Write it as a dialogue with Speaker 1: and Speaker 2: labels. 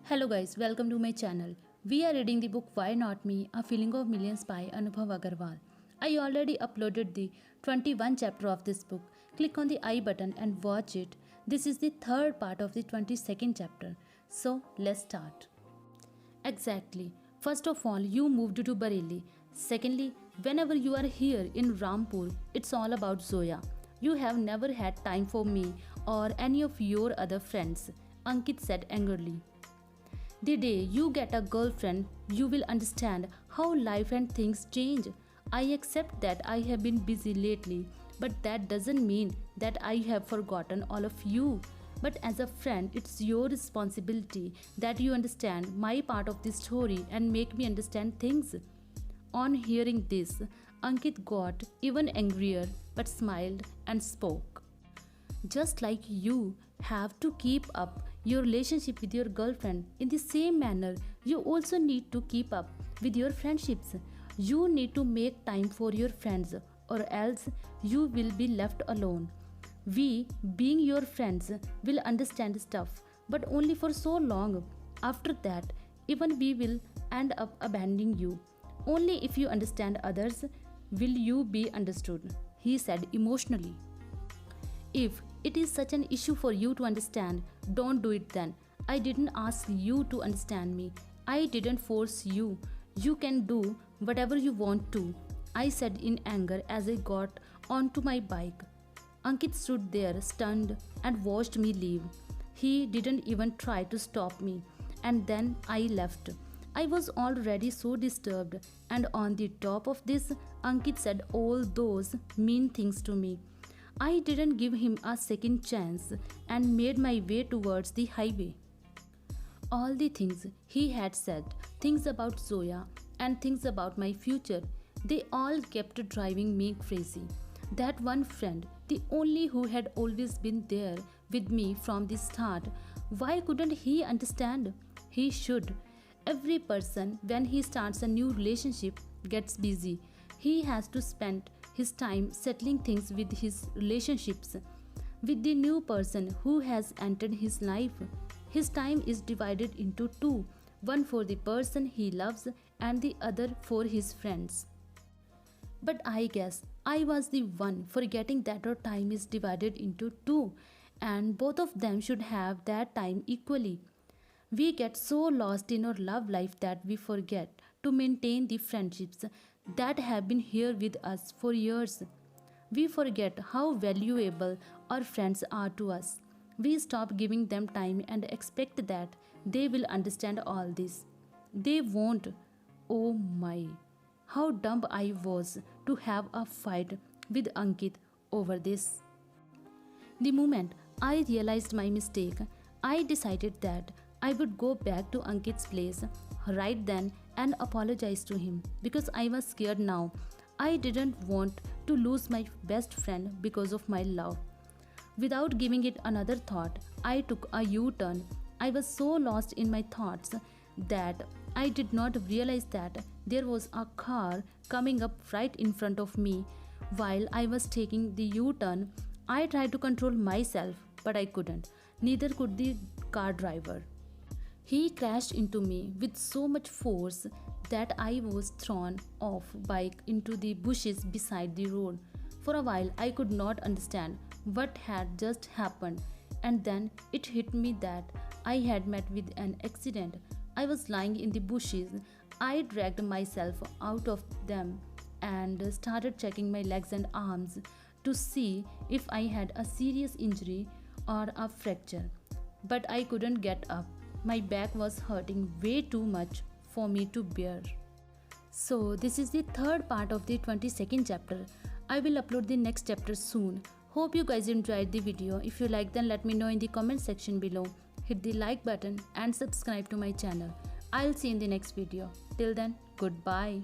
Speaker 1: Hello guys, welcome to my channel. We are reading the book Why Not Me? A Feeling of Millions by Anubhav Agarwal. I already uploaded the 21 chapter of this book. Click on the I button and watch it. This is the third part of the 22nd chapter. So let's start. Exactly. First of all, you moved to Bareilly. Secondly, whenever you are here in Rampur, it's all about Zoya. You have never had time for me or any of your other friends, Ankit said angrily. The day you get a girlfriend, you will understand how life and things change. I accept that I have been busy lately, but that doesn't mean that I have forgotten all of you. But as a friend, it's your responsibility that you understand my part of the story and make me understand things. On hearing this, Ankit got even angrier but smiled and spoke. Just like you have to keep up your relationship with your girlfriend, in the same manner, you also need to keep up with your friendships. You need to make time for your friends, or else you will be left alone. We, being your friends, will understand stuff, but only for so long. After that, even we will end up abandoning you. Only if you understand others will you be understood, he said emotionally. If it is such an issue for you to understand, don't do it then. I didn't ask you to understand me. I didn't force you. You can do whatever you want to, I said in anger as I got onto my bike. Ankit stood there stunned and watched me leave. He didn't even try to stop me, and then I left. I was already so disturbed, and on the top of this, Ankit said all those mean things to me. I didn't give him a second chance and made my way towards the highway. All the things he had said, things about Zoya and things about my future, they all kept driving me crazy. That one friend, the only who had always been there with me from the start, why couldn't he understand? He should. Every person, when he starts a new relationship, gets busy. He has to spend his time settling things with his relationships. With the new person who has entered his life, his time is divided into two, one for the person he loves and the other for his friends. But I guess I was the one forgetting that our time is divided into two, and both of them should have that time equally. We get so lost in our love life that we forget to maintain the friendships that have been here with us for years. We forget how valuable our friends are to us. We stop giving them time and expect that they will understand all this. They won't. Oh my, how dumb I was to have a fight with Ankit over this. The moment I realized my mistake, I decided that I would go back to Ankit's place right then and apologize to him because I was scared now. I didn't want to lose my best friend because of my love. Without giving it another thought, I took a U-turn. I was so lost in my thoughts that I did not realize that there was a car coming up right in front of me. While I was taking the U-turn, I tried to control myself, but I couldn't. Neither could the car driver. He crashed into me with so much force that I was thrown off bike into the bushes beside the road. For a while I could not understand what had just happened, and then it hit me that I had met with an accident. I was lying in the bushes. I dragged myself out of them and started checking my legs and arms to see if I had a serious injury or a fracture. But I couldn't get up. My back was hurting way too much for me to bear. So this is the third part of the 22nd chapter. I will upload the next chapter soon. Hope you guys enjoyed the video. If you like, then let me know in the comment section below. Hit the like button and subscribe to my channel. I'll see you in the next video. Till then, goodbye.